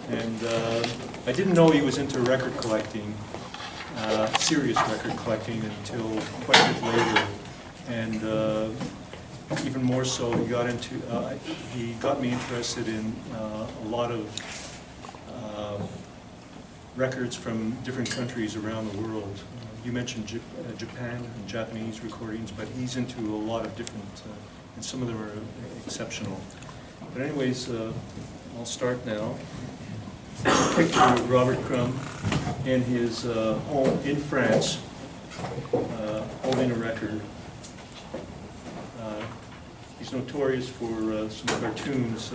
And I didn't know he was into record collecting, serious record collecting, until quite a bit later. And even more so, he got me interested in a lot of records from different countries around the world. You mentioned Japan and Japanese recordings, but he's into a lot of different, and some of them are exceptional. But anyways, I'll start now. A picture of Robert Crumb in his home in France, holding a record. He's notorious for some cartoons,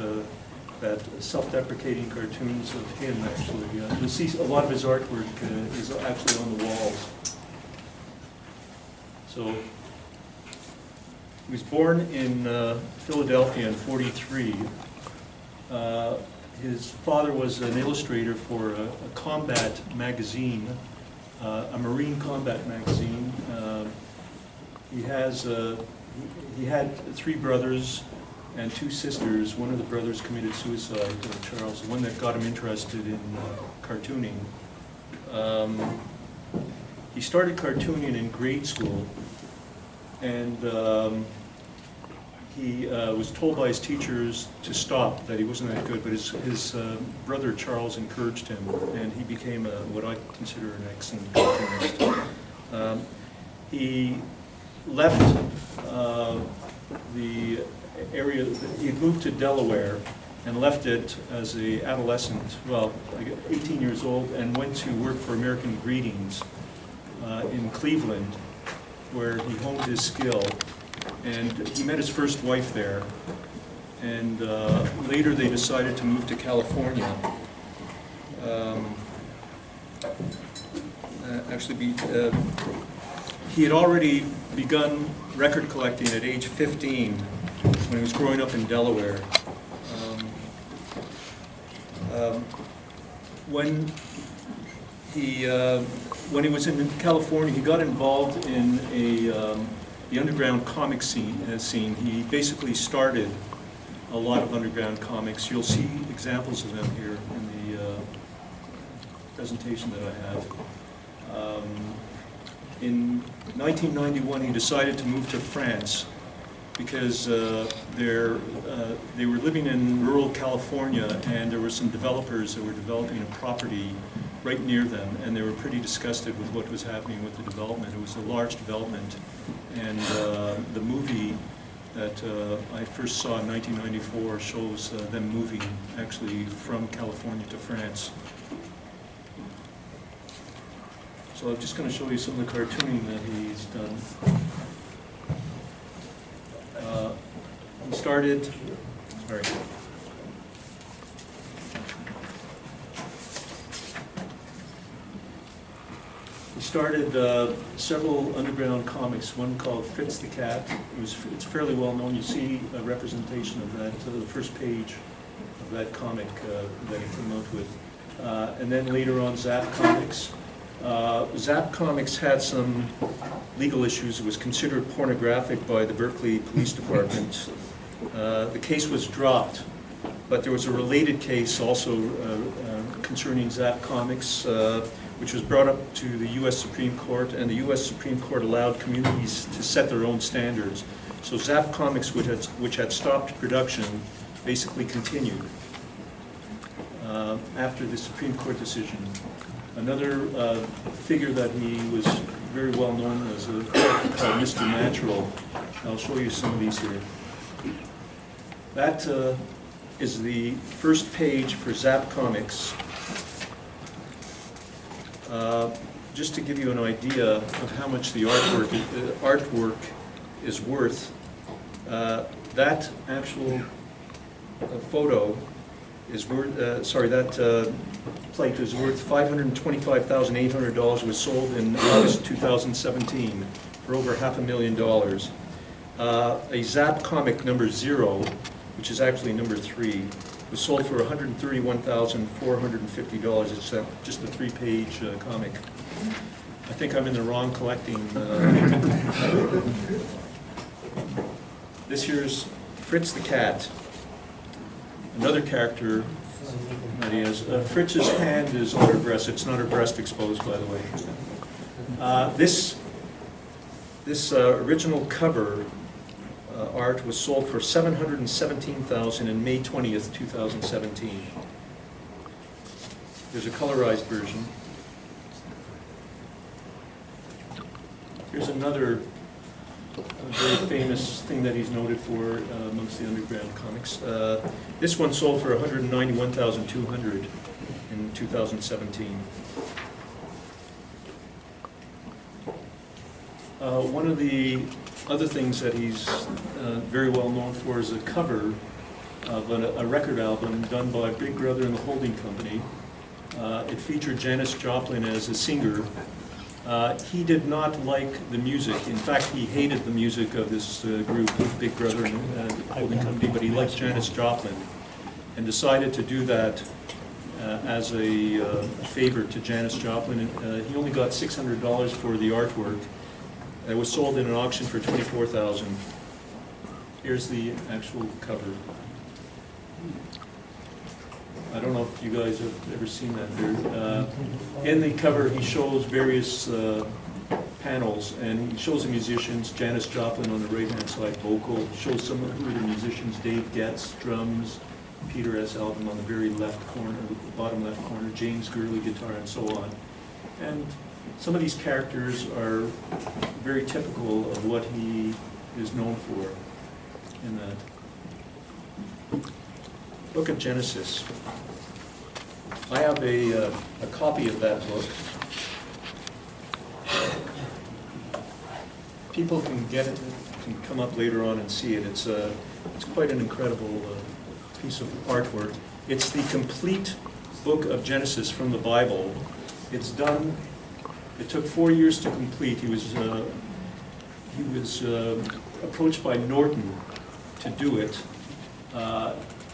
that self-deprecating cartoons of him, actually. You'll see a lot of his artwork is actually on the walls. So, he was born in Philadelphia in '43. His father was an illustrator for a combat magazine, a Marine combat magazine. He had 3 brothers and 2 sisters. One of the brothers committed suicide, Charles, the one that got him interested in cartooning. He started cartooning in grade school, and he was told by his teachers to stop, that he wasn't that good, but his brother Charles encouraged him, and he became what I consider an excellent cartoonist. He left the area, he had moved to Delaware and left it as an adolescent, well, like 18 years old, and went to work for American Greetings in Cleveland, where he honed his skill. And he met his first wife there, and later they decided to move to California. He had already begun record collecting at age 15 when he was growing up in Delaware. When he was in California, he got involved in the underground comic scene. He basically started a lot of underground comics. You'll see examples of them here in the presentation that I have. In 1991, he decided to move to France because they were living in rural California, and there were some developers that were developing a property right near them, and they were pretty disgusted with what was happening with the development. It was a large development, and the movie that I first saw in 1994 shows them moving actually from California to France. So I'm just going to show you some of the cartooning that he's done. He started, sorry. He started several underground comics, one called Fritz the Cat. It's fairly well known. You see a representation of that, the first page of that comic that he came out with. And then later on, Zap Comics. Zap Comics had some legal issues. It was considered pornographic by the Berkeley Police Department. The case was dropped, but there was a related case also concerning Zap Comics, which was brought up to the U.S. Supreme Court, and the U.S. Supreme Court allowed communities to set their own standards. So Zap Comics, which had stopped production, basically continued after the Supreme Court decision. Another figure that he was very well known as called Mr. Natural. I'll show you some of these here. That is the first page for Zap Comics. Just to give you an idea of how much the artwork is worth, that actual photo is worth, that plate is worth $525,800. Was sold in August 2017 for over $500,000. A Zap comic number 0, which is actually number 3, was sold for $131,450. It's just a 3-page comic. I think I'm in the wrong collecting. This here's Fritz the Cat, another character that he has. Fritz's hand is on her breast. It's not her breast exposed, by the way. This original cover art was sold for $717,000 in May 20th, 2017. There's a colorized version. Here's another very famous thing that he's noted for amongst the underground comics. This one sold for $191,200 in 2017. One of the other things that he's very well known for is a cover of a record album done by Big Brother and the Holding Company. It featured Janis Joplin as a singer. He did not like the music. In fact, he hated the music of this group, Big Brother and Holding Company, but he liked Janis Joplin and decided to do that as a favor to Janis Joplin. He only got $600 for the artwork. It was sold in an auction for $24,000. Here's the actual cover. I don't know if you guys have ever seen that. In the cover, he shows various panels, and he shows the musicians. Janis Joplin on the right-hand side, vocal. Shows some of the musicians: Dave Getz, drums. Peter S. Album on the very left corner, the bottom left corner. James Gurley, guitar, and so on. And some of these characters are very typical of what he is known for in that. Book of Genesis. I have a copy of that book. People can get it, can come up later on and see it. It's quite an incredible piece of artwork. It's the complete book of Genesis from the Bible. It's done. It took 4 years to complete. He was approached by Norton to do it.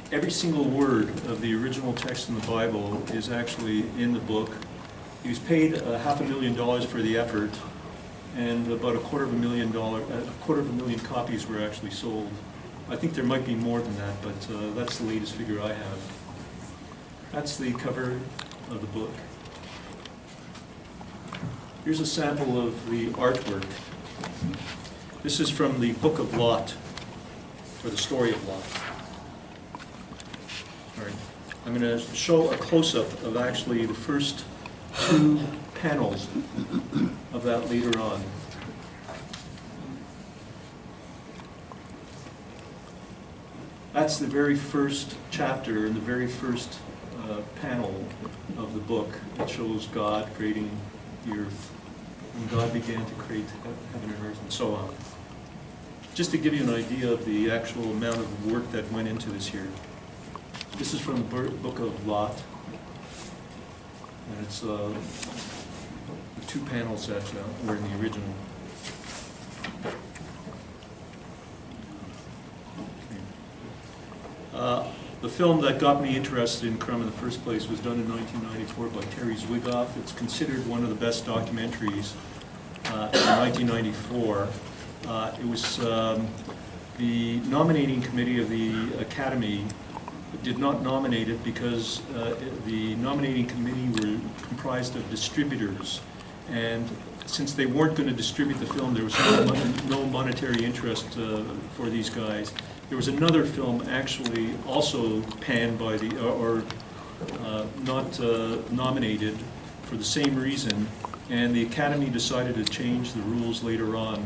Every single word of the original text in the Bible is actually in the book. He was paid $500,000 for the effort, and about a quarter of a million copies were actually sold. I think there might be more than that, but that's the latest figure I have. That's the cover of the book. Here's a sample of the artwork. This is from the Book of Lot, or the story of Lot. All right. I'm going to show a close-up of actually the first 2 panels of that later on. That's the very first chapter and the very first panel of the book. It shows God creating the earth, when God began to create heaven and earth, and so on. Just to give you an idea of the actual amount of work that went into this here. This is from the Book of Lot, and it's the 2 panels that were in the original. The film that got me interested in Crumb in the first place was done in 1994 by Terry Zwigoff. It's considered one of the best documentaries in 1994. It was the nominating committee of the Academy did not nominate it because the nominating committee were comprised of distributors, and since they weren't going to distribute the film, there was no monetary interest for these guys. There was another film actually also panned by the, or not nominated for the same reason, and the Academy decided to change the rules later on.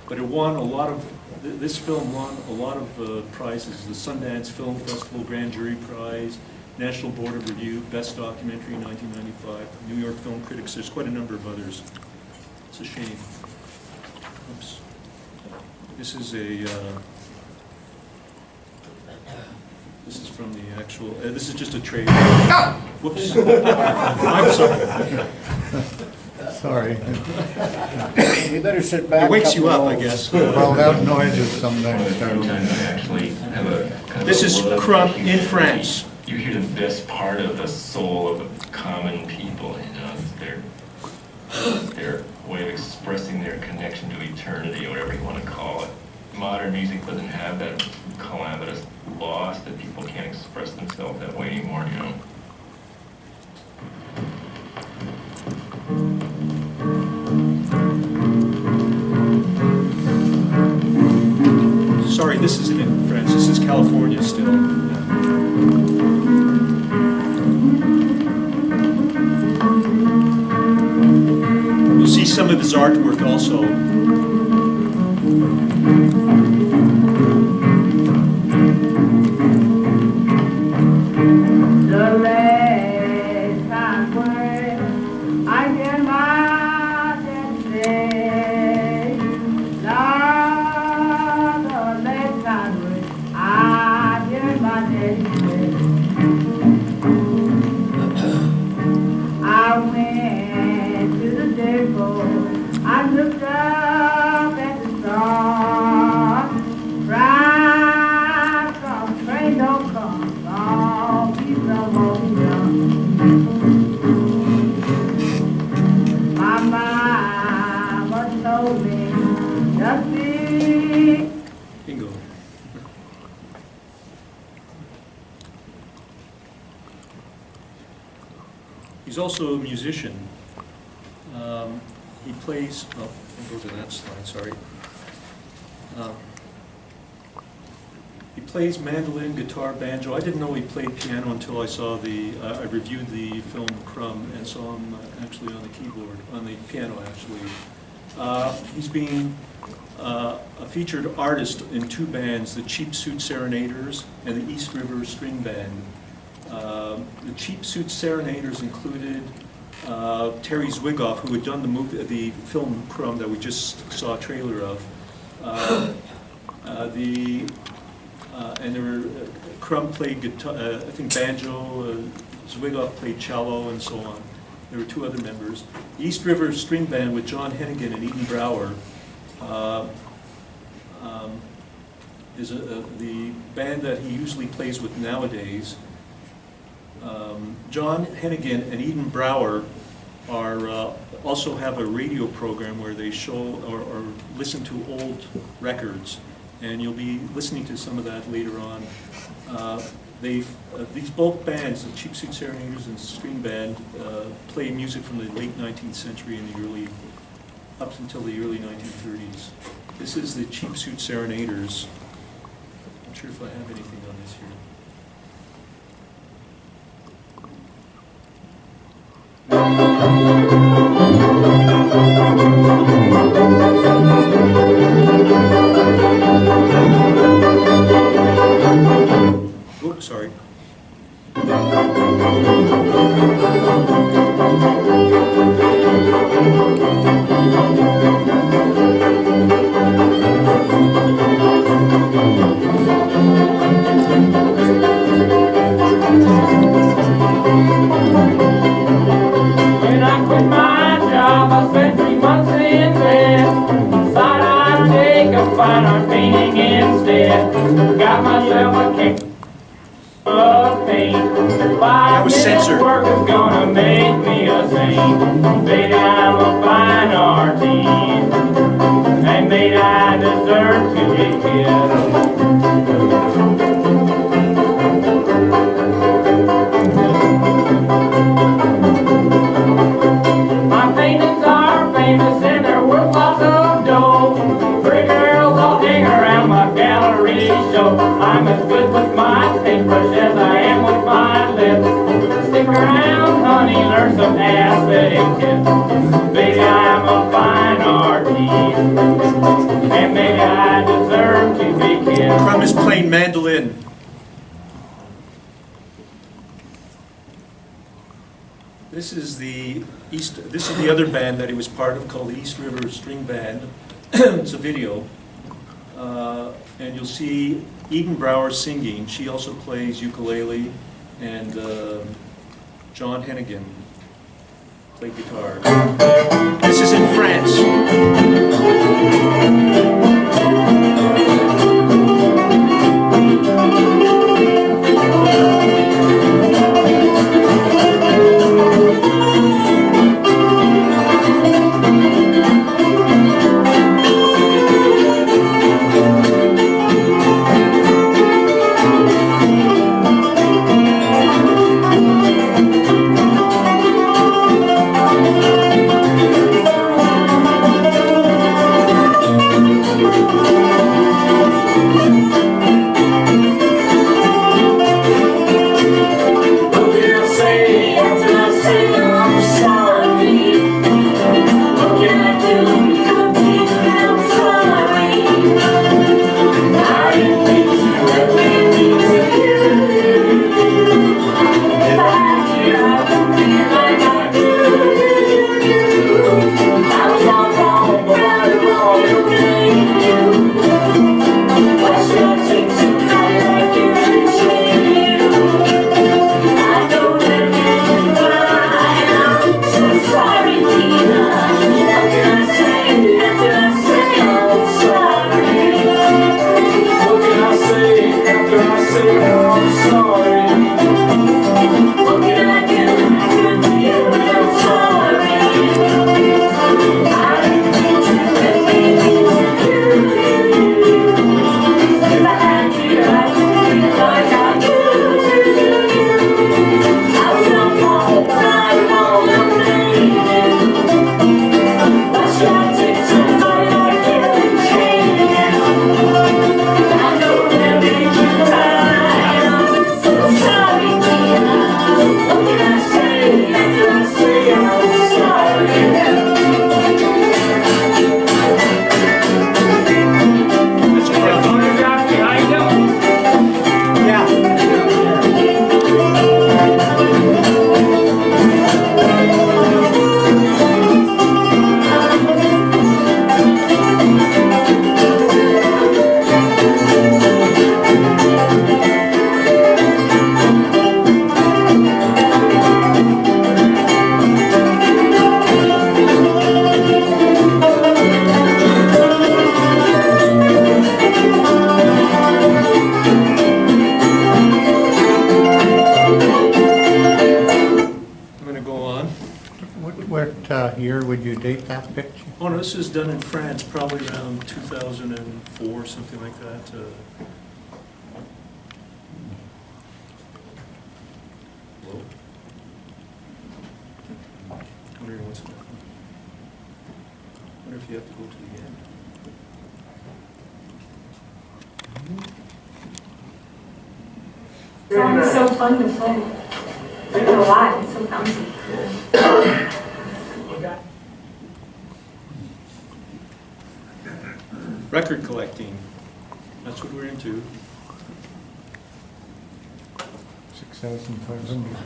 But it won a lot of, this film won a lot of prizes: the Sundance Film Festival Grand Jury Prize, National Board of Review, Best Documentary in 1995, New York Film Critics. There's quite a number of others. It's a shame. Oops. This is a. This is from the actual. This is just a trailer. Whoops. I'm sorry. Sorry. You better sit back. It wakes you up, I guess. Well, that noises sometimes start. This is Crumb in France. You hear the best part of the soul of the common people, you know, their way of expressing their connection to eternity, or whatever you want to call it. modern music doesn't have that calamitous loss that people can't express themselves that way anymore, you know. Sorry, this isn't in France. This is California still. You'll see some of his artwork also. The last time when I hear my dad say, Lord, the last time when I hear my dad say, I went to the depot, I looked up at the stars, right from train don't come, all these are walking down. My mama told me, just see. Bingo. He's also a musician. He plays, oh, I'll go to that slide, sorry. He plays mandolin, guitar, banjo. I didn't know he played piano until I saw I reviewed the film Crumb and saw him actually on the keyboard, on the piano actually. He's been a featured artist in two bands, the Cheap Suit Serenaders and the East River String Band. The Cheap Suit Serenaders included Terry Zwigoff, who had done the film Crumb that we just saw a trailer of. And there were Crumb played guitar, I think banjo, Zwigoff played cello, and so on. There were two other members. The East River String Band with John Hennigan and Eden Brower is the band that he usually plays with nowadays. John Hennigan and Eden Brower are also have a radio program where they show or listen to old records, and you'll be listening to some of that later on. These both bands, the Cheap Suit Serenaders and String Band, play music from the late 19th century and up until the early 1930s. This is the Cheap Suit Serenaders. I'm not sure if I have anything on this here. Oops, sorry. When I quit my job, I spent 3 months in bed. Thought I'd take a fine art painting instead. Got myself a kick of paint. That was censored. Work is gonna make me a saint. Maybe I'm a fine artist, and maybe I deserve to be killed. My paintings are famous and they're worth lots of dough. Pretty girls all hang around my gallery show. I'm as good with my paintbrush as I am with my lips. Stick around, honey, learn some aesthetic tips. Maybe I'm a fine artist, and maybe I deserve to be killed. Crumb is playing mandolin. This is the other band that he was part of called the East River String Band. It's a video. And you'll see Eden Brower singing. She also plays ukulele, and John Hennigan played guitar. This is in France. What year would you date that picture? Oh, no, this is done in France, probably around 2004, something like that. Hello? Wondering what's that? Wonder if you have to go to the end. Sounds so fun to play. Learn a lot, it's so bouncy. Record collecting, that's what we're into. 6,500.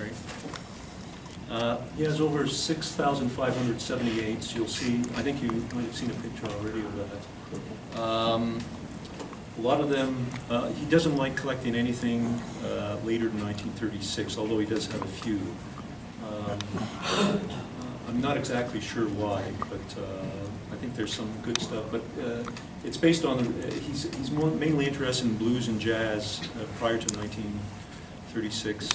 Right. He has over 6,578s. You'll see, I think you might have seen a picture already of that. A lot of them, he doesn't like collecting anything later than 1936, although he does have a few. I'm not exactly sure why, but I think there's some good stuff. But it's based on, he's mainly interested in blues and jazz prior to 1936.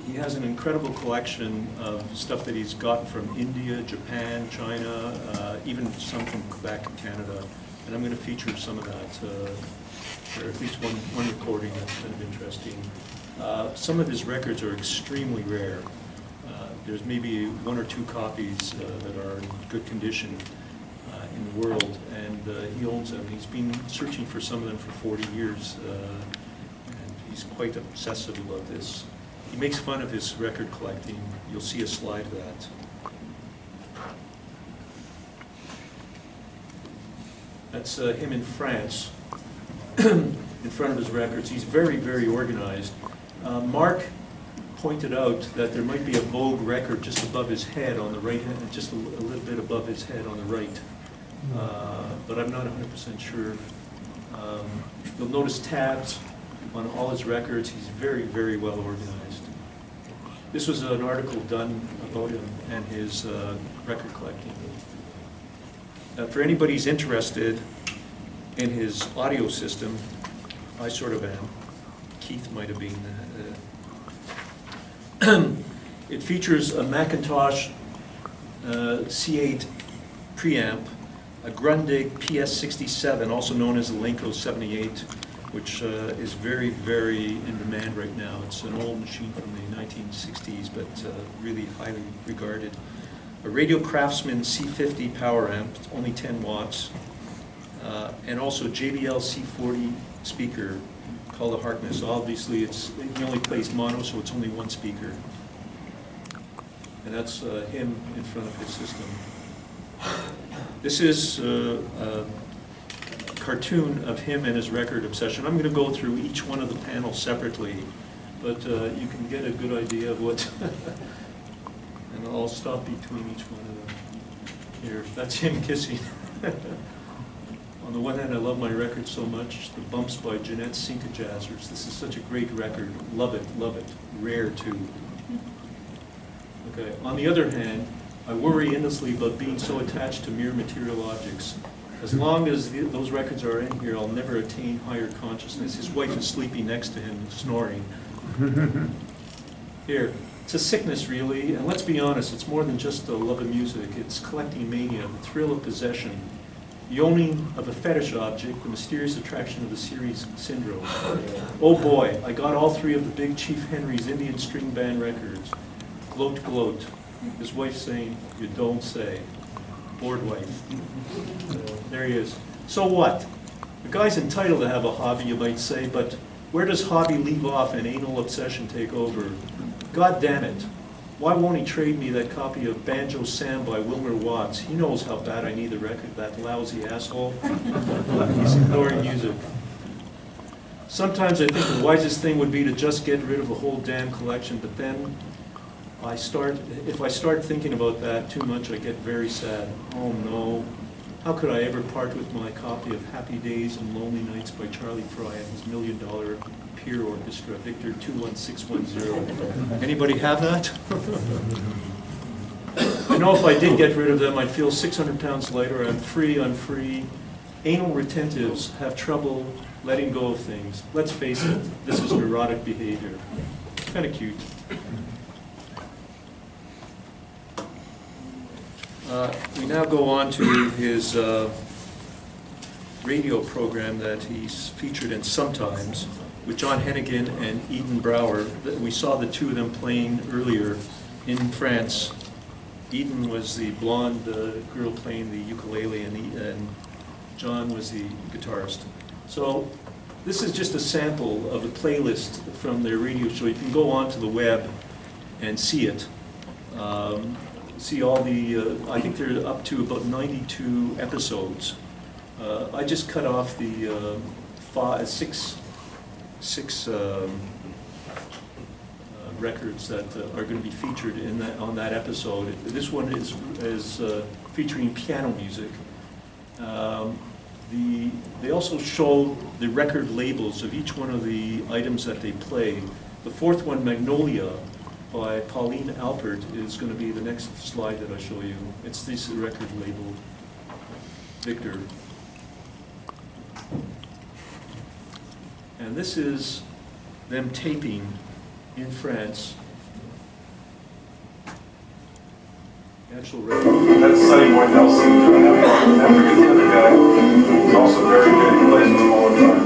He has an incredible collection of stuff that he's gotten from India, Japan, China, even some from Quebec and Canada. And I'm going to feature some of that, or at least one recording that's kind of interesting. Some of his records are extremely rare. There's maybe one or two copies that are in good condition in the world, and he owns them. He's been searching for some of them for 40 years, and he's quite obsessive about this. He makes fun of his record collecting. You'll see a slide of that. That's him in France, in front of his records. He's very, very organized. Mark pointed out that there might be a Vogue record just above his head on the right hand, just a little bit above his head on the right. But I'm not 100% sure. You'll notice tabs on all his records. He's very, very well organized. This was an article done about him and his record collecting. For anybody who's interested in his audio system, I sort of am. Keith might have been. It features a Macintosh C8 preamp, a Grundig PS67, also known as the Lenko 78, which is very, very in demand right now. It's an old machine from the 1960s, but really highly regarded. A Radio Craftsman C50 power amp, it's only 10 watts, and also JBL C40 speaker called a Harkness. Obviously, he only plays mono, so it's only one speaker. And that's him in front of his system. This is a cartoon of him and his record obsession. I'm going to go through each one of the panels separately, but you can get a good idea of what... And I'll stop between each one of them. Here, that's him kissing. On the one hand, I love my record so much. The Bumps by Jeanette Cinca Jazzers. This is such a great record. Love it, love it. Rare, too. Okay, on the other hand, I worry endlessly about being so attached to mere material objects. As long as those records are in here, I'll never attain higher consciousness. His wife is sleeping next to him, snoring. Here. It's a sickness, really, and let's be honest, it's more than just the love of music. It's collecting mania, the thrill of possession, the owning of a fetish object, the mysterious attraction of the series syndrome. Oh boy, I got all three of the Big Chief Henry's Indian string band records. Gloat, gloat. His wife saying, "You don't say." Bored wife. There he is. So what? The guy's entitled to have a hobby, you might say, but where does hobby leave off and anal obsession take over? God damn it. Why won't he trade me that copy of Banjo Sam by Wilmer Watts? He knows how bad I need the record, that lousy asshole. He's ignoring music. Sometimes I think the wisest thing would be to just get rid of the whole damn collection, but then if I start thinking about that too much, I get very sad. Oh no. How could I ever part with my copy of Happy Days and Lonely Nights by Charlie Fry and his $1 Million Peer Orchestra, Victor 21610. Anybody have that? I know if I did get rid of them, I'd feel 600 pounds lighter. I'm free, anal retentives have trouble letting go of things. Let's face it, this is neurotic behavior. Kind of cute. We now go on to his radio program that he's featured in sometimes with John Hennigan and Eden Brower. We saw the two of them playing earlier in France. Eden was the blonde girl playing the ukulele, and John was the guitarist. So this is just a sample of a playlist from their radio show. You can go onto the web and see it. See all the, I think they're up to about 92 episodes. I just cut off the six records that are going to be featured in on that episode. This one is featuring piano music. They also show the record labels of each one of the items that they play. The fourth one, Magnolia, by Pauline Alpert, is going to be the next slide that I show you. It's this record label, Victor. And this is them taping in France. The actual record. That's Sonny Boy Nelson. Never forget the other guy. He's also very good. He plays with them all the time.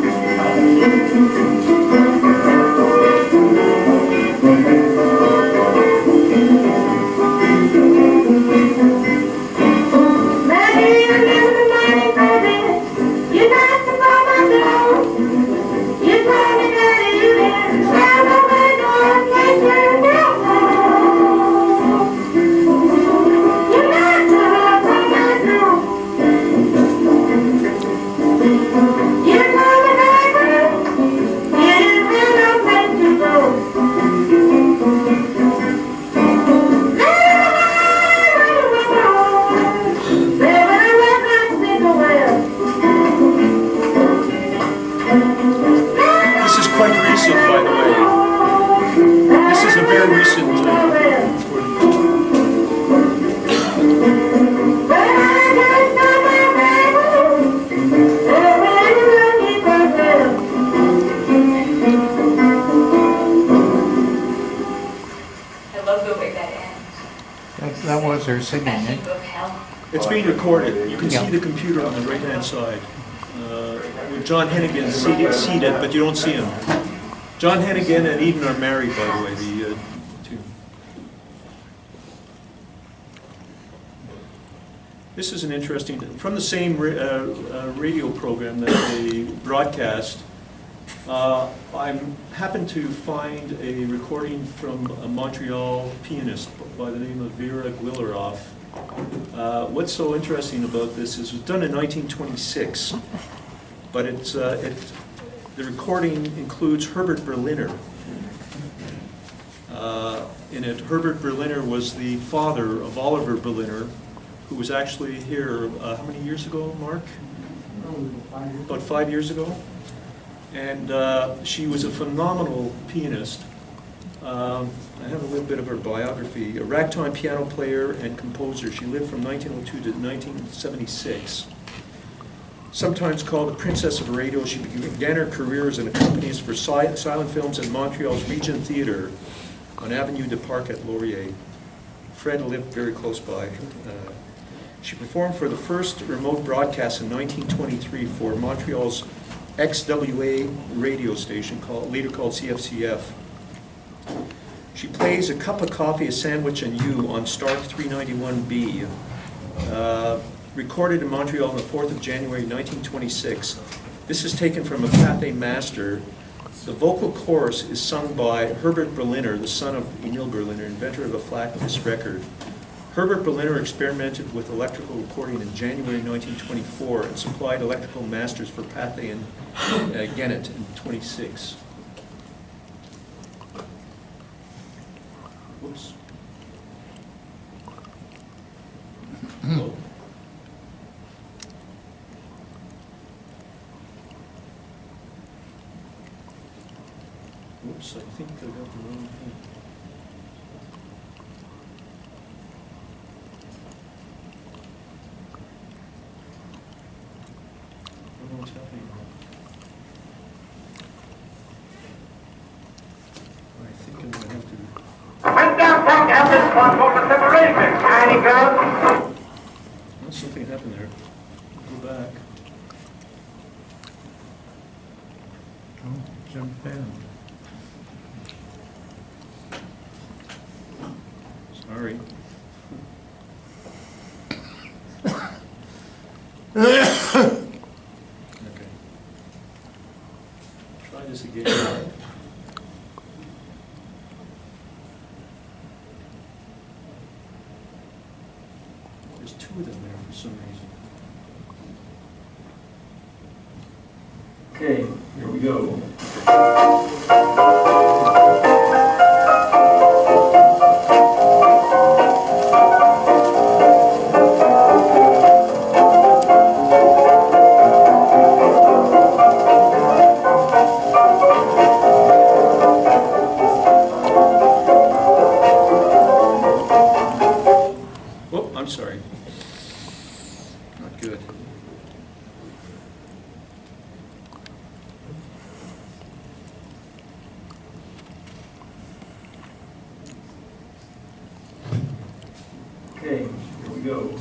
That was her singing, eh? It's being recorded. You can see the computer on the right-hand side. With John Hennigan seated, but you don't see him. John Hennigan and Eden are married, by the way, the two. This is an interesting, from the same radio program that they broadcast. I happened to find a recording from a Montreal pianist by the name of Vera Guilleroff. What's so interesting about this is it was done in 1926, but the recording includes Herbert Berliner. In it, Herbert Berliner was the father of Oliver Berliner, who was actually here, how many years ago, Mark? About 5 years ago. And she was a phenomenal pianist. I have a little bit of her biography. A ragtime piano player and composer. She lived from 1902 to 1976. Sometimes called the Princess of Radio, she began her career as an accompanist for silent films at Montreal's Regent Theatre on Avenue du Parc at Laurier. Fred lived very close by. She performed for the first remote broadcast in 1923 for Montreal's XWA radio station, later called CFCF. She plays A Cup of Coffee, a Sandwich, and You on Stark 391B. Recorded in Montreal on the 4th of January 1926. This is taken from a Pathé Master. The vocal chorus is sung by Herbert Berliner, the son of Emil Berliner, inventor of a flat disc record. Herbert Berliner experimented with electrical recording in January 1924 and supplied electrical masters for Pathé and Gennett in 26. Whoops. Hello. Whoops, I think I got the wrong thing. downtown after the spot for the separation. Tiny girl. Oh, something happened there. Go back. Oh, jump in. Sorry. Okay. Try this again. There's two of them there for some reason. Okay, here we go. Oh, I'm sorry. Not good. Okay, here we go.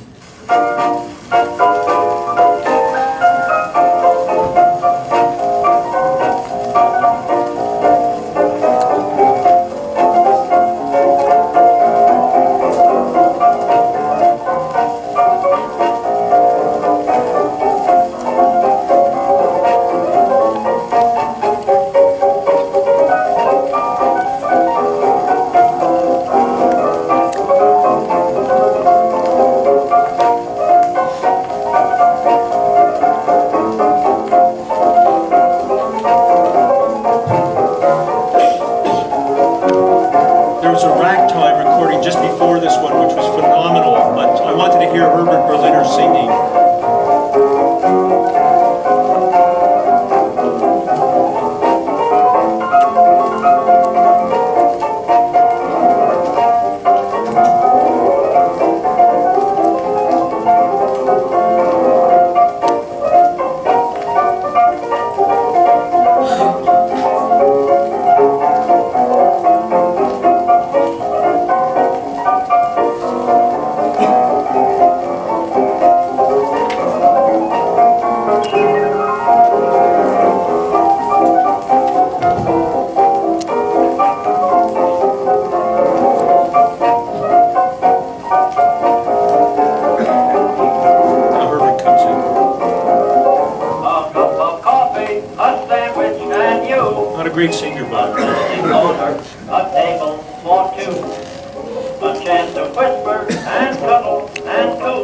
There was a ragtime recording just before this one, which was phenomenal, but I wanted to hear Herbert Berliner singing. Now Herbert comes in. A cup of coffee, a sandwich, and you. Not a great singer, but Order a table for two. A chance to whisper and cuddle and coo.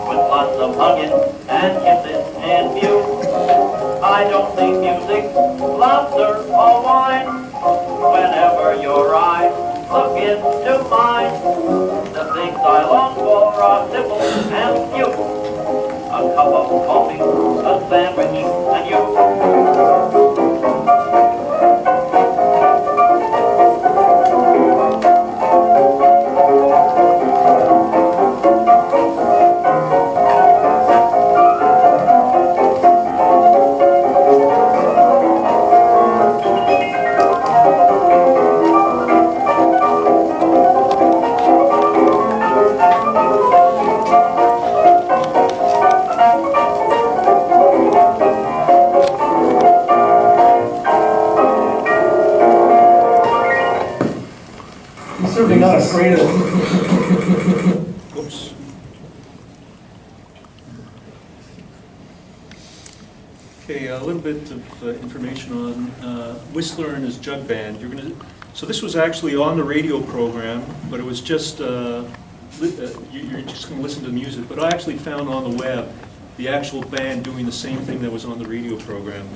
With lots of hugging and kisses in view. I don't need music, laughter, or wine. Whenever your eyes look into mine, the things I long for are simple and few. A cup of coffee, a sandwich, and you. He's certainly not afraid of them. oops. Okay, a little bit of information on Whistler and his jug band. So this was actually on the radio program, but it was just, you're just going to listen to the music. But I actually found on the web the actual band doing the same thing that was on the radio program.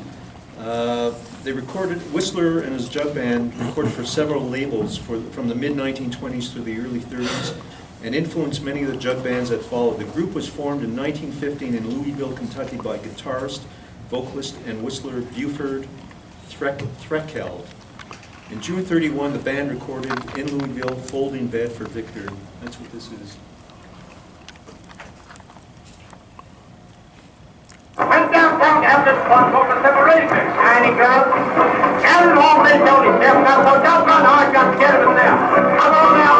They recorded, Whistler and his jug band recorded for several labels from the mid-1920s through the early 30s and influenced many of the jug bands that followed. The group was formed in 1915 in Louisville, Kentucky by guitarist, vocalist, and whistler Buford Threkeld. In June 31, the band recorded in Louisville, Folding Bed for Victor. That's what this is. Went downtown after the spot for the separation. Tiny girl. Carry along, they don't step now, so don't run hard, just get him in there. Come on now.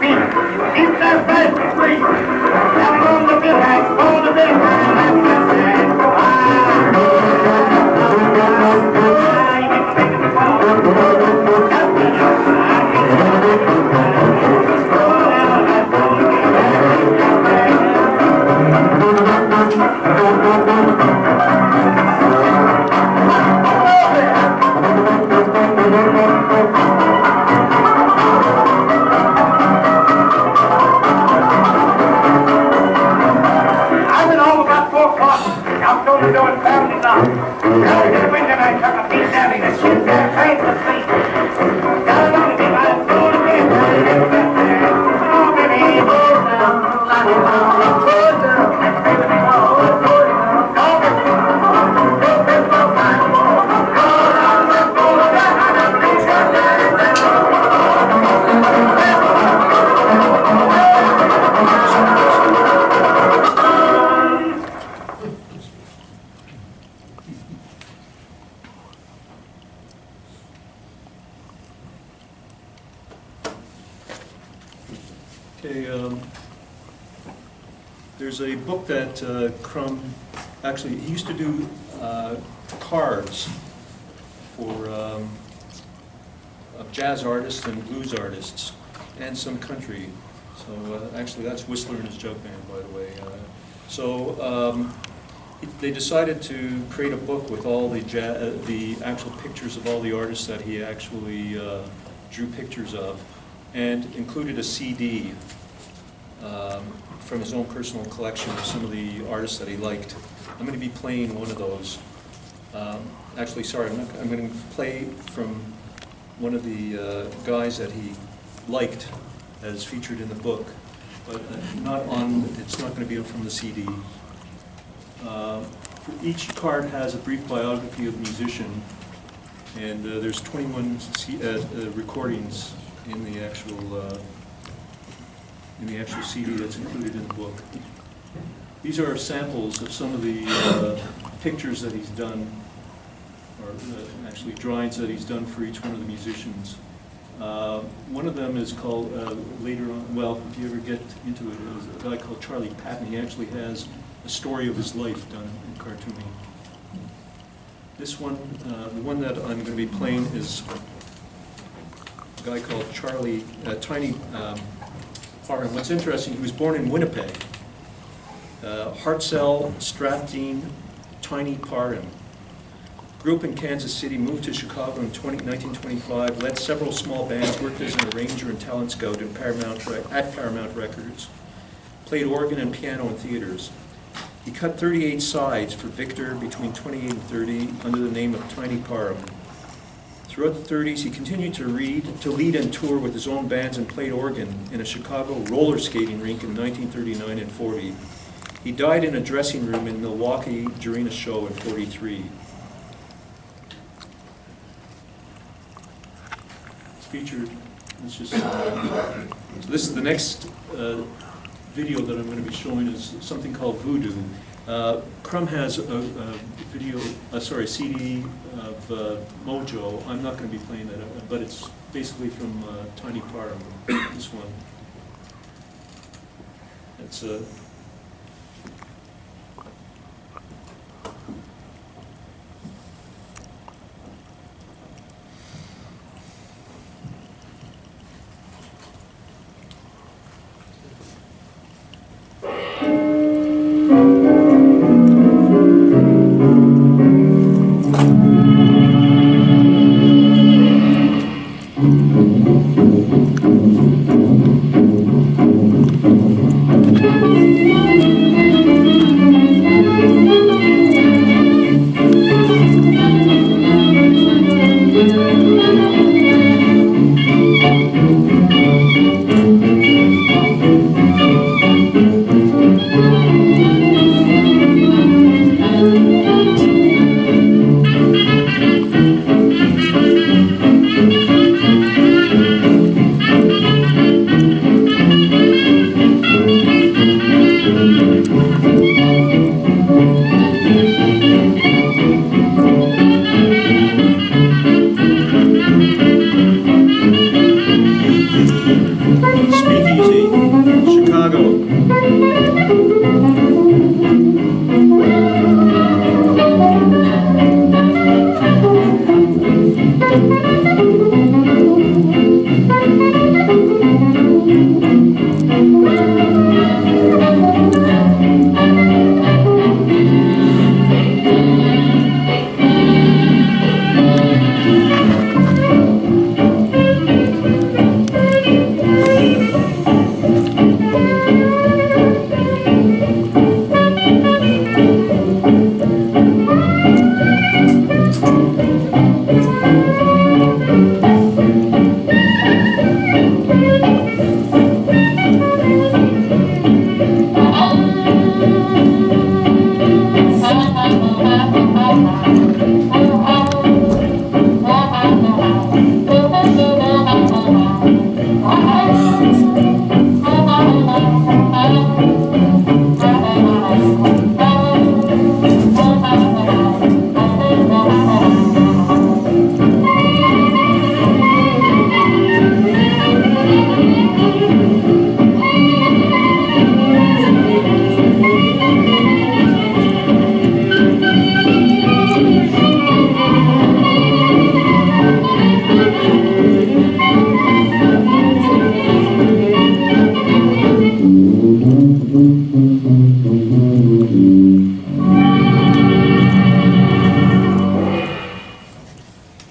feet. Keep that face free. Now on the big high, on the big high. I've been home about 4 o'clock. I'm told to go and found it now. Now I get a window and I took a piece out of it. Shoot that face to sleep. Got it on the big eye, go to bed. Oh, baby, go down. Go down. Let's stay with me. Go down. Go down. Go down. Go down. Go Okay, there's a book that Crumb, actually, he used to do cards for of jazz artists and blues artists, and some country. So actually, that's Whistler and his Jug Band, by the way. They decided to create a book with all the actual pictures of all the artists that he actually drew pictures of, and included a CD from his own personal collection of some of the artists that he liked. I'm going to be playing one of those. Actually, sorry, I'm going to play from one of the guys that he liked as featured in the book, but it's not going to be from the CD. Each card has a brief biography of the musician, and there's 21 recordings in the actual CD that's included in the book. These are samples of some of the pictures that he's done, or actually drawings that he's done for each one of the musicians. One of them is called, later on, well, if you ever get into it, is a guy called Charlie Patton. He actually has a story of his life done in cartooning. This one, the one that I'm going to be playing is a guy called Tiny Parham. What's interesting, he was born in Winnipeg. Hartzell Strathdean Tiny Parham. Grew up in Kansas City, moved to Chicago in 1925, led several small bands, worked as an arranger and talent scout at Paramount Records, played organ and piano in theaters. He cut 38 sides for Victor between 28 and 30 under the name of Tiny Parham. Throughout the 30s, he continued to lead and tour with his own bands and played organ in a Chicago roller skating rink in 1939 and 40. He died in a dressing room in Milwaukee during a show in 43. It's featured, so this is the next video that I'm going to be showing is something called Voodoo. Crumb has a CD of Mojo. I'm not going to be playing that, but it's basically from Tiny Parham, this one. It's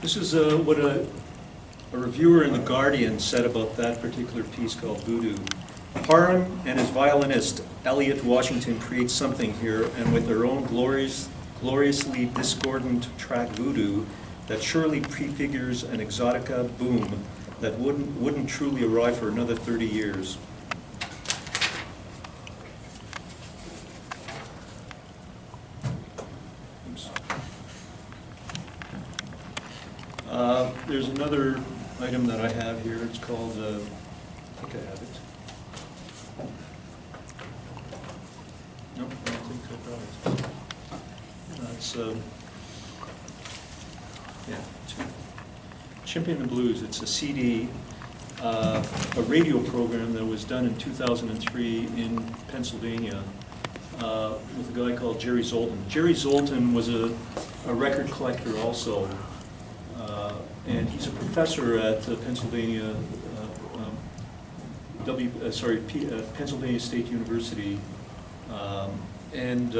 This is what a reviewer in The Guardian said about that particular piece called Voodoo. Parham and his violinist, Elliot Washington, create something here, and with their own gloriously discordant track Voodoo, that surely prefigures an exotica boom that wouldn't truly arrive for another 30 years. Oops. There's another item that I have here. It's called, I think I have it. Nope, I don't think I got it. It's, yeah, Chimping the Blues. It's a CD, a radio program that was done in 2003 in Pennsylvania with a guy called Jerry Zoltan. Jerry Zoltan was a record collector also, and he's a professor at Pennsylvania, Pennsylvania State University, and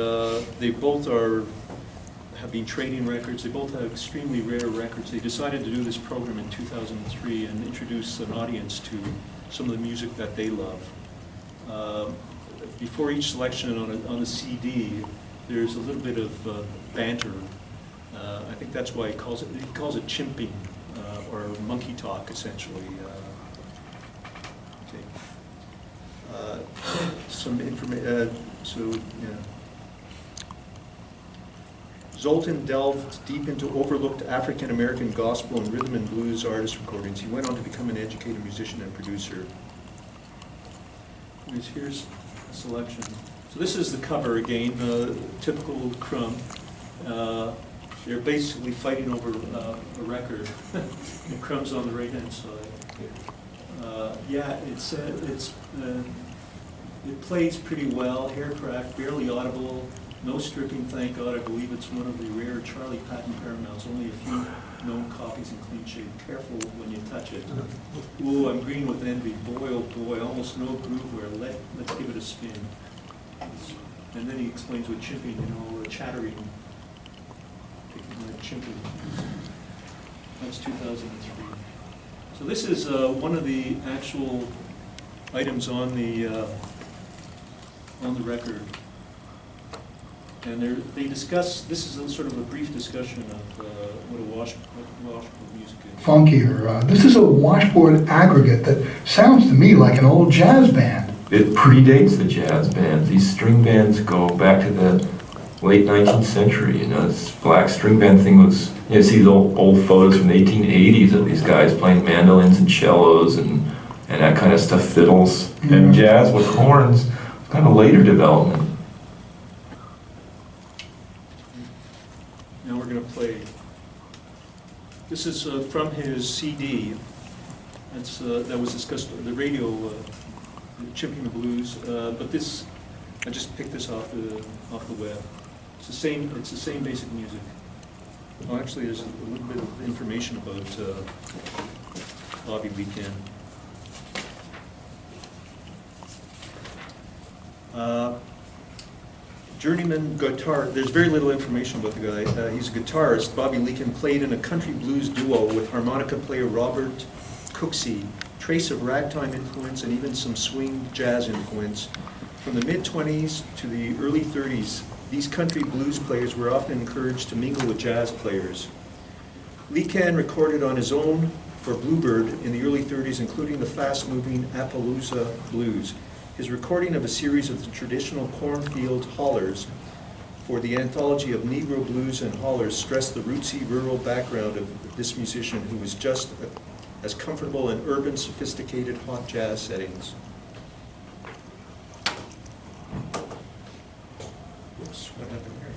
they both have been trading records. They both have extremely rare records. They decided to do this program in 2003 and introduce an audience to some of the music that they love. Before each selection on a CD, there's a little bit of banter. I think that's why he calls it chimping, or monkey talk, essentially. Some information. Yeah. Zoltan delved deep into overlooked African-American gospel and rhythm and blues artist recordings. He went on to become an educated musician and producer. Here's a selection. So this is the cover again, typical Crumb. They're basically fighting over a record. And Crumb's on the right-hand side. Yeah, it plays pretty well. Hair cracked, barely audible. No stripping, thank God. I believe it's one of the rare Charlie Patton Paramounts. Only a few known copies in clean shape. Careful when you touch it. Ooh, I'm green with envy. Boy, oh boy, almost no groove wear. Let's give it a spin. And then he explains what chimping, chattering, chimping. That's 2003. So this is one of the actual items on the record. And they discuss, this is sort of a brief discussion of what a washboard music is. Funkier. This is a washboard aggregate that sounds to me like an old jazz band. It predates the jazz bands. These string bands go back to the late 19th century. This black string band thing was, you see these old photos from the 1880s of these guys playing mandolins and cellos and that kind of stuff, fiddles. Yeah. And jazz with horns, kind of a later development. Now we're going to play. This is from his CD. That was discussed on the radio, Chimping the Blues. But this, I just picked this off the web. It's the same basic music. Oh, actually, there's a little bit of information about Bobby Weekend. Journeyman guitar, there's very little information about the guy. He's a guitarist. Bobby Leakin played in a country blues duo with harmonica player Robert Cooksey, trace of ragtime influence and even some swing jazz influence. From the mid-20s to the early 30s, these country blues players were often encouraged to mingle with jazz players. Leakin recorded on his own for Bluebird in the early 30s, including the fast-moving Appaloosa Blues. His recording of a series of the traditional cornfield hollers for the anthology of Negro blues and hollers stressed the rootsy rural background of this musician, who was just as comfortable in urban, sophisticated, hot jazz settings. Oops, what happened here?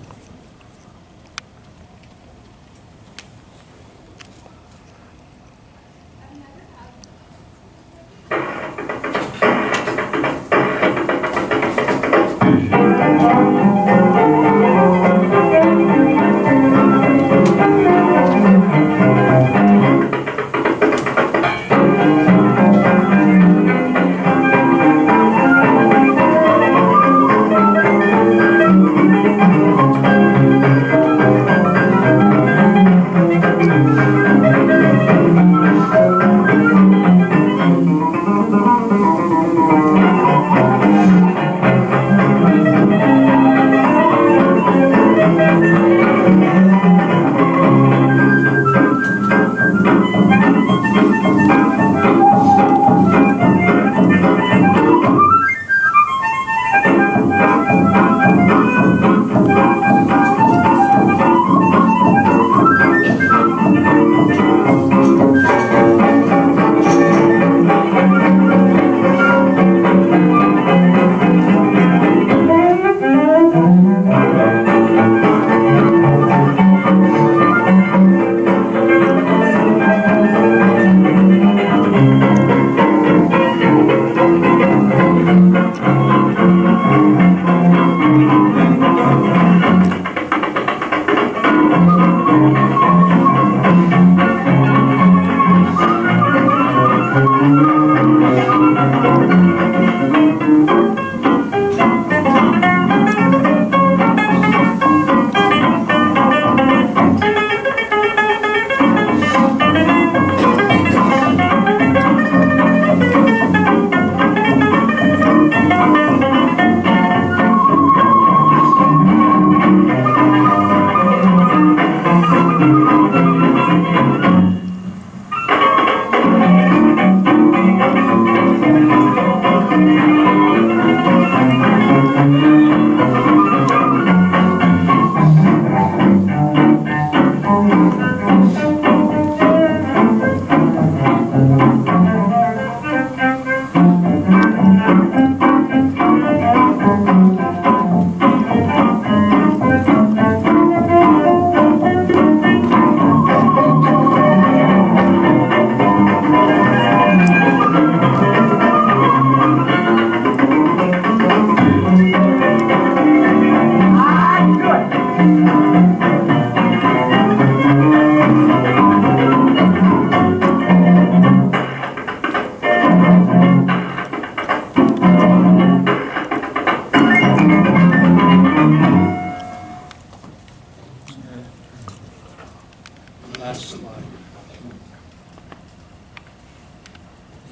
last slide.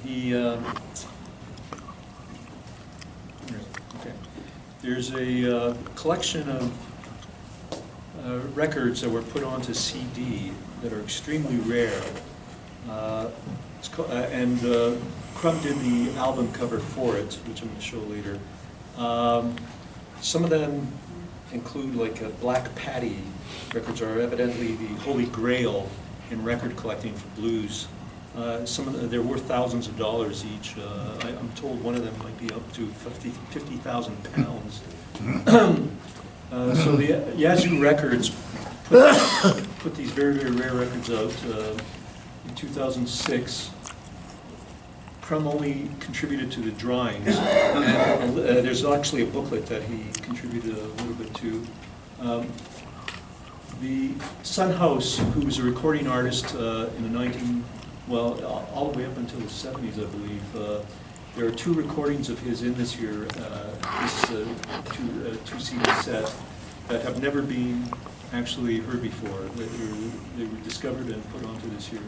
He, okay. There's a collection of records that were put onto CD that are extremely rare. And Crumb did the album cover for it, which I'm going to show later. Some of them include like Black Patty records are evidently the holy grail in record collecting for blues. Some of they're worth thousands of dollars each. I'm told one of them might be up to 50,000 pounds. So the Yazoo Records put these very, very rare records out in 2006. Crumb only contributed to the drawings, and there's actually a booklet that he contributed a little bit to. The Son House, who was a recording artist in the all the way up until the 70s, I believe. There are 2 recordings of his in this here, this two CD set that have never been actually heard before. They were discovered and put onto this here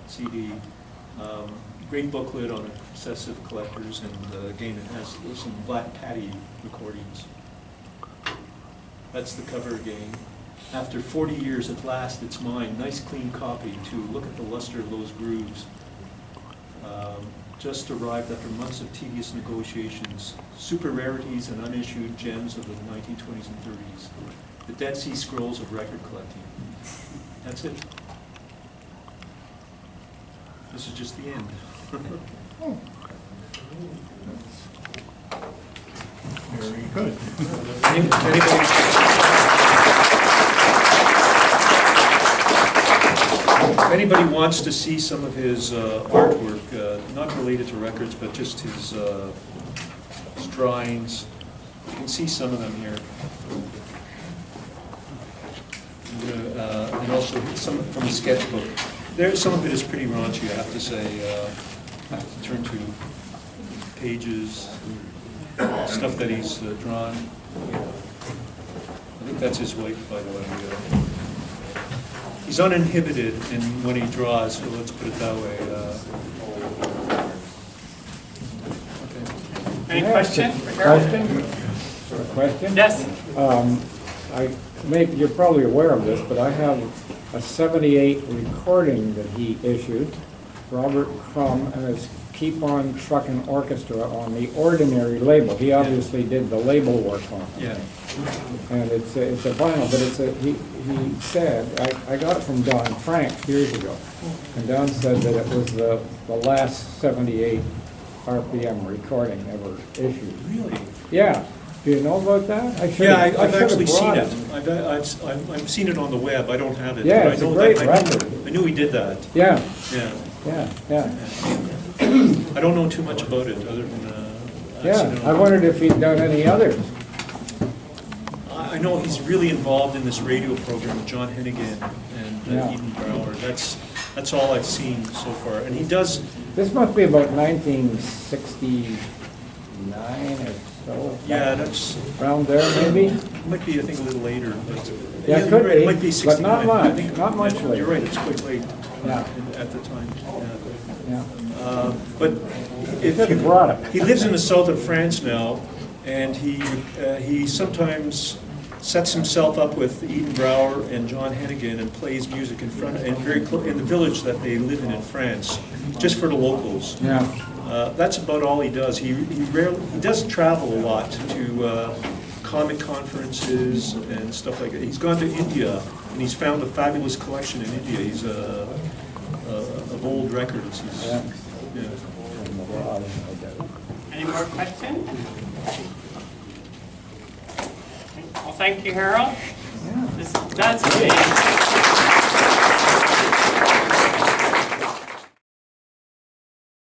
CD. Great booklet on obsessive collectors, and again, it has some Black Patty recordings. That's the cover again. After 40 years, at last, it's mine. Nice, clean copy to look at the luster of those grooves. Just arrived after months of tedious negotiations. Super rarities and unissued gems of the 1920s and 30s. The Dead Sea Scrolls of record collecting. That's it. This is just the end. Very good. If anybody wants to see some of his artwork, not related to records, but just his drawings, you can see some of them here. And also some from the sketchbook. Some of it is pretty raunchy, I have to say. I have to turn to pages, stuff that he's drawn. I think that's his wife, by the way. He's uninhibited in what he draws, so let's put it that way. Okay. Any question? Question? Yes. You're probably aware of this, but I have a 78 recording that he issued, Robert Crumb, and it's Keep On Truckin' Orchestra on the Ordinary label. He obviously did the label work on it. Yeah. And it's a vinyl, but he said, I got it from Don Frank years ago, and Don said that it was the last 78 RPM recording ever issued. Really? Yeah. Do you know about that? I've actually seen it. I've seen it on the web. I don't have it. Yeah, but it's a great record. I knew he did that. Yeah. Yeah. I don't know too much about it, other than I've seen it I on- wondered if he'd done any others. I know he's really involved in this radio program with John Hennigan and Yeah. Eden Brower. That's all I've seen so far. And he does. This must be about 1969 or so. Yeah, that's. Around there, maybe? It might be, I think, a little later. But Yeah, it you're could right, be, it might be but 69. not much, I think- not much later. You're right, it's quite late Yeah. at the time. Yeah. But if Could've you, brought it. he lives in the south of France now, and he sometimes sets himself up with Eden Brower and John Hennigan and plays music in front and in the village that they live in France, just for the locals. Yeah. That's about all he does. He does travel a lot to comic conferences and stuff like that. He's gone to India and he's found a fabulous collection in India. He's of old records. Yeah. Yeah. Any more questions? Well, thank you, Harold. That's amazing.